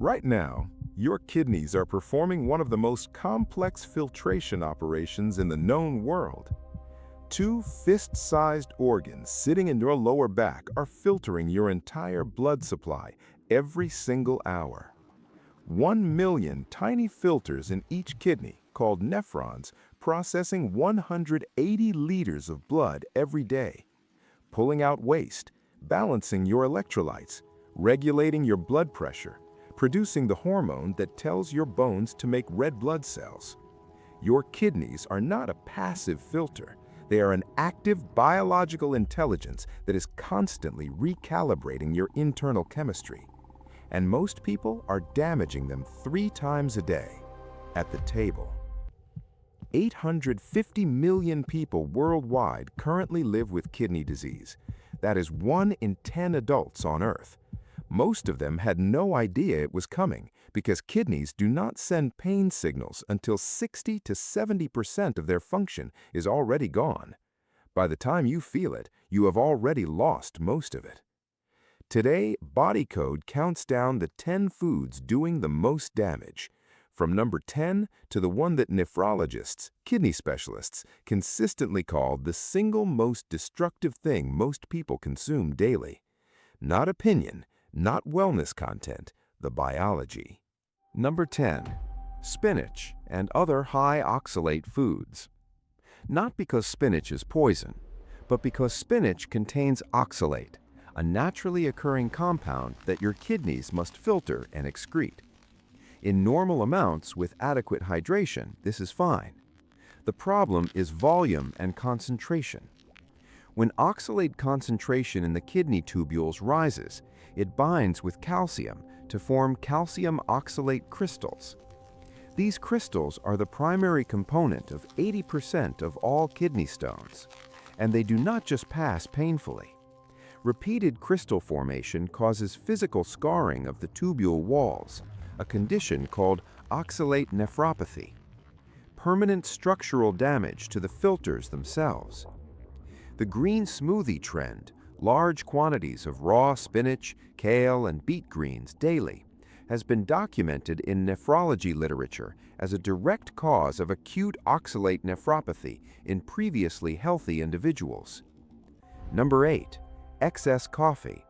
Right now, your kidneys are performing one of the most complex filtration operations in the known world. Two fist-sized organs sitting in your lower back are filtering your entire blood supply every single hour. 1 million tiny filters in each kidney, called nephrons, processing 180 liters of blood every day, pulling out waste, balancing your electrolytes, regulating your blood pressure, producing the hormone that tells your bones to make red blood cells. Your kidneys are not a passive filter. They are an active biological intelligence that is constantly recalibrating your internal chemistry. And most people are damaging them 3 times a day. At the table, 850 million people worldwide currently live with kidney disease. That is 1 in 10 adults on Earth. Most of them had no idea it was coming because kidneys do not send pain signals until 60 to 70% of their function is already gone. By the time you feel it, you have already lost most of it. Today, BodyCode counts down the 10 foods doing the most damage, from number 10 to the one that nephrologists, kidney specialists, consistently call the single most destructive thing most people consume daily. Not opinion, not wellness content, the biology. Number 10. Spinach and other high oxalate foods. Not because spinach is poison, but because spinach contains oxalate, a naturally occurring compound that your kidneys must filter and excrete. In normal amounts with adequate hydration, this is fine. The problem is volume and concentration. When oxalate concentration in the kidney tubules rises, it binds with calcium to form calcium oxalate crystals. These crystals are the primary component of 80% of all kidney stones, and they do not just pass painfully. Repeated crystal formation causes physical scarring of the tubule walls, a condition called oxalate nephropathy. Permanent structural damage to the filters themselves. The green smoothie trend, large quantities of raw spinach, kale, and beet greens daily, has been documented in nephrology literature as a direct cause of acute oxalate nephropathy in previously healthy individuals. Number 8. Excess coffee.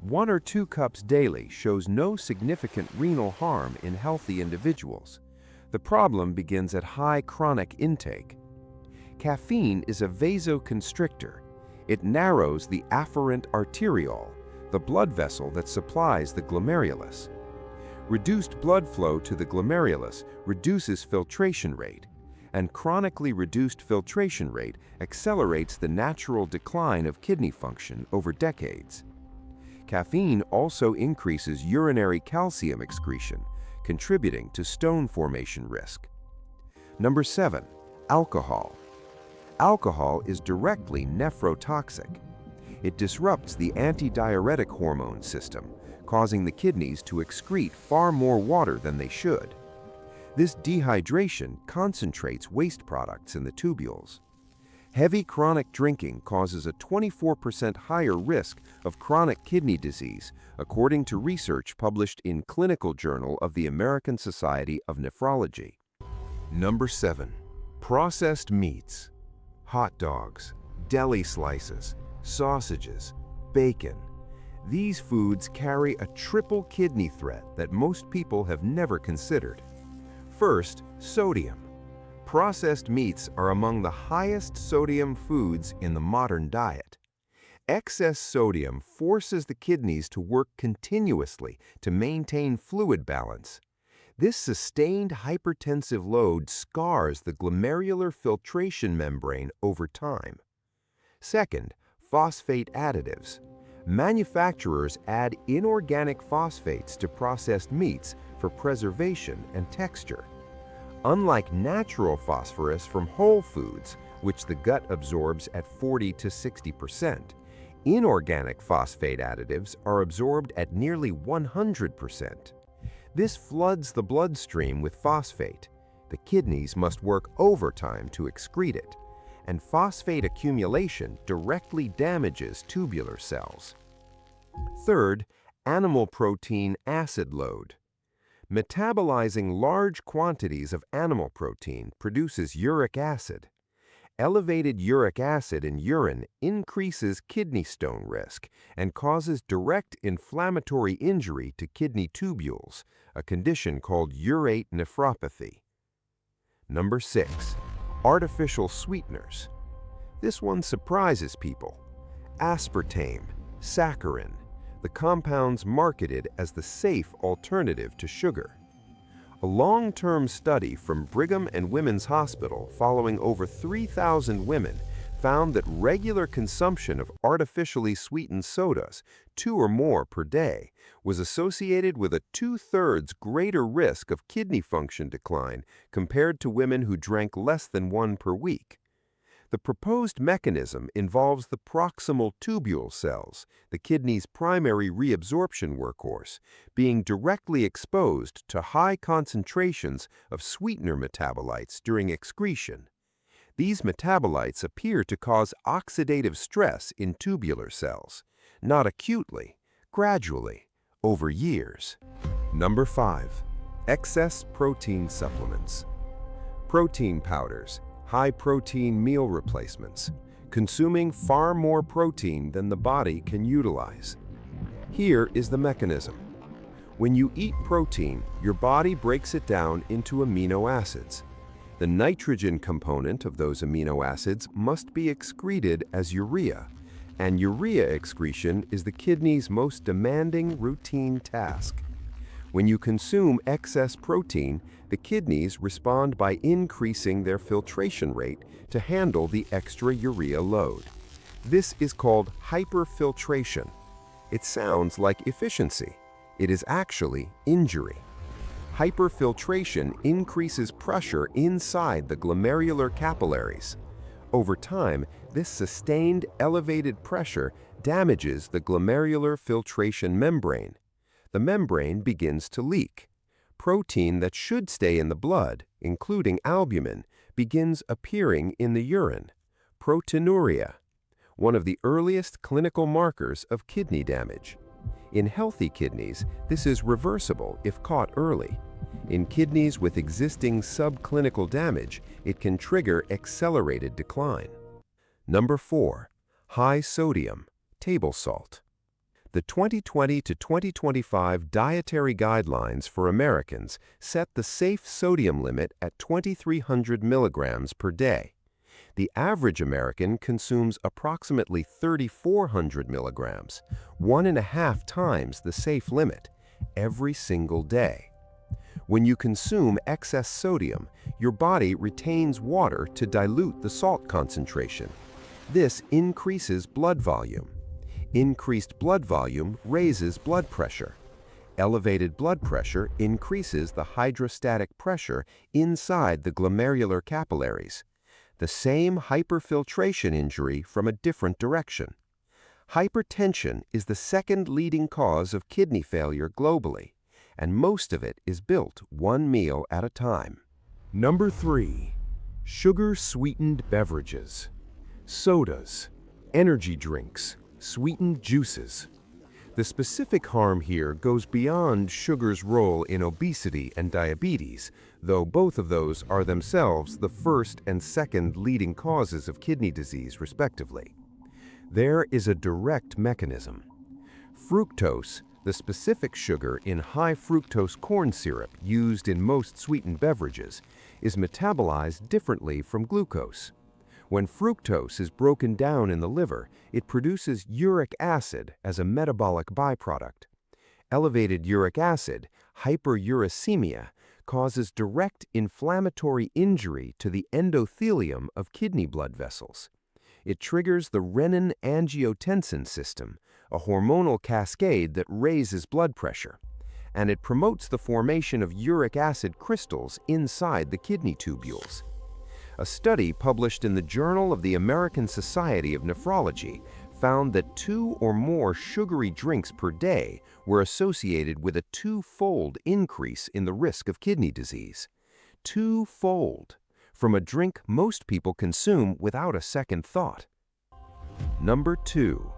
1 or 2 cups daily shows no significant renal harm in healthy individuals. The problem begins at high chronic intake. Caffeine is a vasoconstrictor. It narrows the afferent arteriole, the blood vessel that supplies the glomerulus. Reduced blood flow to the glomerulus reduces filtration rate, and chronically reduced filtration rate accelerates the natural decline of kidney function over decades. Caffeine also increases urinary calcium excretion, contributing to stone formation risk. Number 7. Alcohol. Alcohol is directly nephrotoxic. It disrupts the antidiuretic hormone system, causing the kidneys to excrete far more water than they should. This dehydration concentrates waste products in the tubules. Heavy chronic drinking causes a 24% higher risk of chronic kidney disease, according to research published in Clinical Journal of the American Society of Nephrology. Number 7. Processed meats. Hot dogs, deli slices, sausages, bacon. These foods carry a triple kidney threat that most people have never considered. First, sodium. Processed meats are among the highest sodium foods in the modern diet. Excess sodium forces the kidneys to work continuously to maintain fluid balance. This sustained hypertensive load scars the glomerular filtration membrane over time. Second, phosphate additives. Manufacturers add inorganic phosphates to processed meats for preservation and texture. Unlike natural phosphorus from whole foods, which the gut absorbs at 40 to 60%, inorganic phosphate additives are absorbed at nearly 100%. This floods the bloodstream with phosphate. The kidneys must work overtime to excrete it, and phosphate accumulation directly damages tubular cells. Third, animal protein acid load. Metabolizing large quantities of animal protein produces uric acid. Elevated uric acid in urine increases kidney stone risk and causes direct inflammatory injury to kidney tubules, a condition called urate nephropathy. Number 6. Artificial sweeteners. This one surprises people. Aspartame, saccharin, the compounds marketed as the safe alternative to sugar. A long-term study from Brigham and Women's Hospital following over 3,000 women found that regular consumption of artificially sweetened sodas, 2 or more per day, was associated with a 2/3 greater risk of kidney function decline compared to women who drank less than 1 per week. The proposed mechanism involves the proximal tubule cells, the kidney's primary reabsorption workhorse, being directly exposed to high concentrations of sweetener metabolites during excretion. These metabolites appear to cause oxidative stress in tubular cells, not acutely, gradually, over years. Number 5. Excess protein supplements. Protein powders, high-protein meal replacements, consuming far more protein than the body can utilize. Here is the mechanism. When you eat protein, your body breaks it down into amino acids. The nitrogen component of those amino acids must be excreted as urea, and urea excretion is the kidney's most demanding routine task. When you consume excess protein, the kidneys respond by increasing their filtration rate to handle the extra urea load. This is called hyperfiltration. It sounds like efficiency. It is actually injury. Hyperfiltration increases pressure inside the glomerular capillaries. Over time, this sustained elevated pressure damages the glomerular filtration membrane. The membrane begins to leak. Protein that should stay in the blood, including albumin, begins appearing in the urine. Proteinuria, one of the earliest clinical markers of kidney damage. In healthy kidneys, this is reversible if caught early. In kidneys with existing subclinical damage, it can trigger accelerated decline. Number 4. High sodium, table salt. The 2020 to 2025 dietary guidelines for Americans set the safe sodium limit at 2,300 milligrams per day. The average American consumes approximately 3,400 milligrams, 1.5 times the safe limit, every single day. When you consume excess sodium, your body retains water to dilute the salt concentration. This increases blood volume. Increased blood volume raises blood pressure. Elevated blood pressure increases the hydrostatic pressure inside the glomerular capillaries. The same hyperfiltration injury from a different direction. Hypertension is the second leading cause of kidney failure globally, and most of it is built one meal at a time. Number 3. Sugar-sweetened beverages. Sodas, energy drinks, sweetened juices. The specific harm here goes beyond sugar's role in obesity and diabetes, though both of those are themselves the first and second leading causes of kidney disease, respectively. There is a direct mechanism. Fructose, the specific sugar in high fructose corn syrup used in most sweetened beverages, is metabolized differently from glucose. When fructose is broken down in the liver, it produces uric acid as a metabolic byproduct. Elevated uric acid, hyperuricemia, causes direct inflammatory injury to the endothelium of kidney blood vessels. It triggers the renin-angiotensin system, a hormonal cascade that raises blood pressure, and it promotes the formation of uric acid crystals inside the kidney tubules. A study published in the Journal of the American Society of Nephrology found that 2 or more sugary drinks per day were associated with a 2-fold increase in the risk of kidney disease. 2-fold, from a drink most people consume without a second thought. Number 2.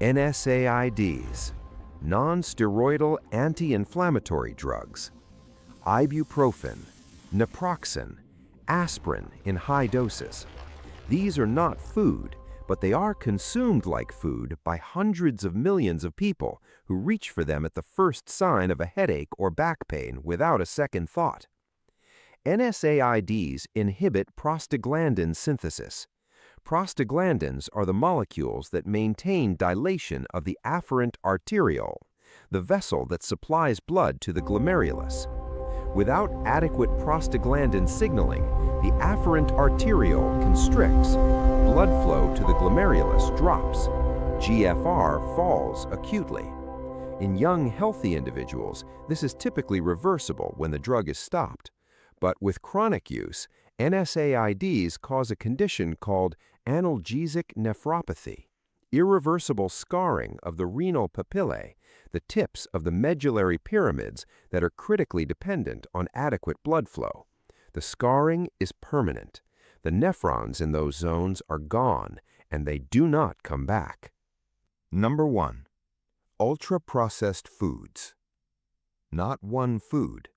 NSAIDs, non-steroidal anti-inflammatory drugs. ibuprofen, naproxen, aspirin in high doses. These are not food, but they are consumed like food by hundreds of millions of people who reach for them at the first sign of a headache or back pain without a second thought. NSAIDs inhibit prostaglandin synthesis. Prostaglandins are the molecules that maintain dilation of the afferent arteriole, the vessel that supplies blood to the glomerulus. Without adequate prostaglandin signaling, the afferent arteriole constricts, blood flow to the glomerulus drops, GFR falls acutely. In young, healthy individuals, this is typically reversible when the drug is stopped. But with chronic use, NSAIDs cause a condition called analgesic nephropathy, irreversible scarring of the renal papillae, the tips of the medullary pyramids that are critically dependent on adequate blood flow. The scarring is permanent. The nephrons in those zones are gone, and they do not come back. Number 1. Ultra-processed foods. Not one food,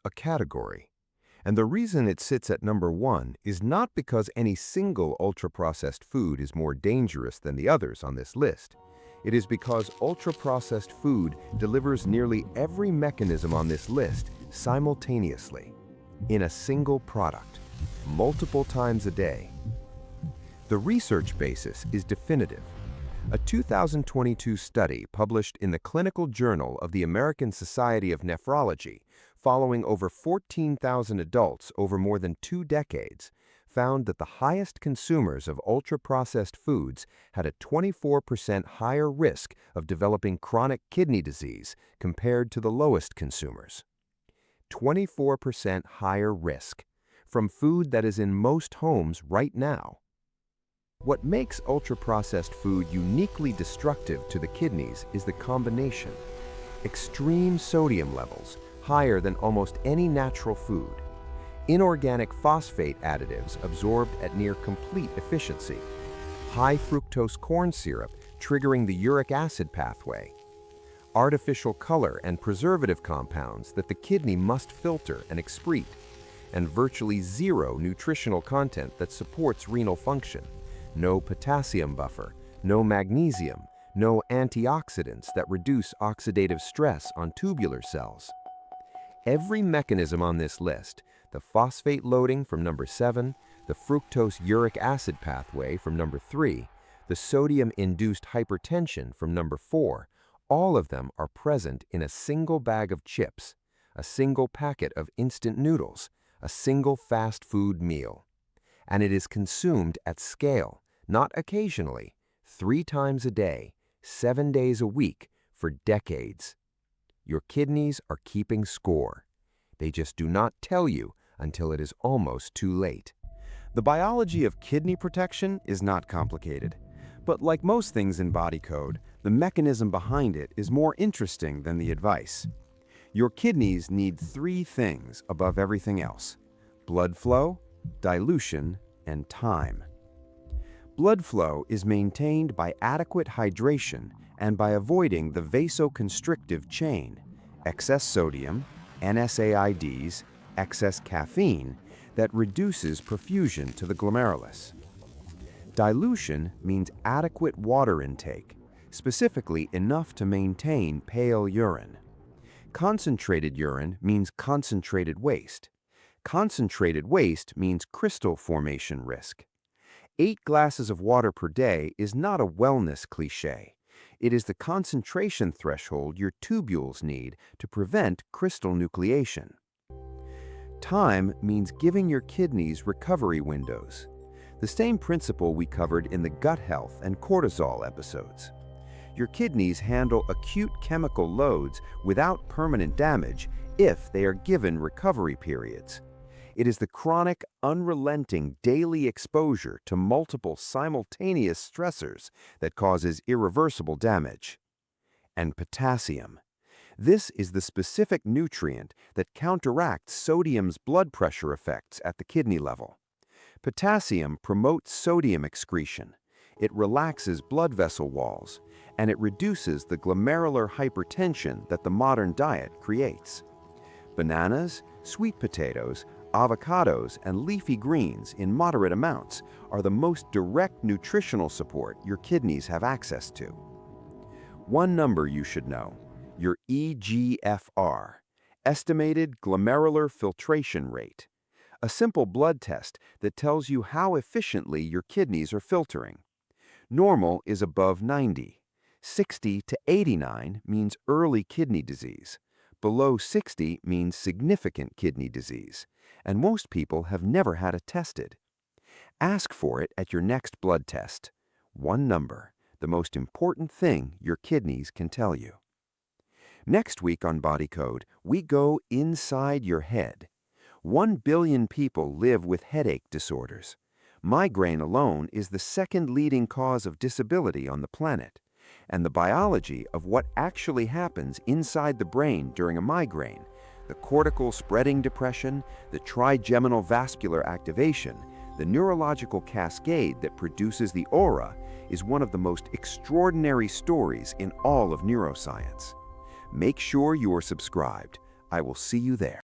a category. And the reason it sits at number 1 is not because any single ultra-processed food is more dangerous than the others on this list. It is because ultra-processed food delivers nearly every mechanism on this list simultaneously, in a single product, multiple times a day. The research basis is definitive. A 2022 study published in the Clinical Journal of the American Society of Nephrology, following over 14,000 adults over more than 2 decades, found that the highest consumers of ultra-processed foods had a 24% higher risk of developing chronic kidney disease compared to the lowest consumers. 24% higher risk from food that is in most homes right now. What makes ultra-processed food uniquely destructive to the kidneys is the combination. Extreme sodium levels, higher than almost any natural food. Inorganic phosphate additives absorbed at near complete efficiency. High fructose corn syrup triggering the uric acid pathway. Artificial color and preservative compounds that the kidney must filter and excrete. And virtually zero nutritional content that supports renal function. No potassium buffer, no magnesium, no antioxidants that reduce oxidative stress on tubular cells. Every mechanism on this list, the phosphate loading from number 7, the fructose uric acid pathway from number 3, the sodium-induced hypertension from number 4, all of them are present in a single bag of chips, a single packet of instant noodles, a single fast food meal. And it is consumed at scale, not occasionally, 3 times a day, 7 days a week, for decades. Your kidneys are keeping score. They just do not tell you until it is almost too late. The biology of kidney protection is not complicated. But like most things in BodyCode, the mechanism behind it is more interesting than the advice. Your kidneys need 3 things above everything else: blood flow, dilution, and time. Blood flow is maintained by adequate hydration and by avoiding the vasoconstrictive chain, excess sodium, NSAIDs, excess caffeine, that reduces perfusion to the glomerulus. Dilution means adequate water intake, specifically enough to maintain pale urine. Concentrated urine means concentrated waste. Concentrated waste means crystal formation risk. 8 glasses of water per day is not a wellness cliché. It is the concentration threshold your tubules need to prevent crystal nucleation. Time means giving your kidneys recovery windows. The same principle we covered in the gut health and cortisol episodes. Your kidneys handle acute chemical loads without permanent damage if they are given recovery periods. It is the chronic, unrelenting daily exposure to multiple simultaneous stressors that causes irreversible damage. And potassium. This is the specific nutrient that counteracts sodium's blood pressure effects at the kidney level. Potassium promotes sodium excretion. It relaxes blood vessel walls, and it reduces the glomerular hypertension that the modern diet creates. Bananas, Sweet potatoes, avocados, and leafy greens in moderate amounts are the most direct nutritional support your kidneys have access to. One number you should know, your eGFR, estimated glomerular filtration rate, a simple blood test that tells you how efficiently your kidneys are filtering. Normal is above 90. 60 to 89 means early kidney disease. Below 60 means significant kidney disease, and most people have never had it tested. Ask for it at your next blood test. One number, the most important thing your kidneys can tell you. Next week on BodyCode, we go inside your head. 1 billion people live with headache disorders. Migraine alone is the second leading cause of disability on the planet. And the biology of what actually happens inside the brain during a migraine, the cortical spreading depression, the trigeminal vascular activation, the neurological cascade that produces the aura, is one of the most extraordinary stories in all of neuroscience. Make sure you are subscribed. I will see you there.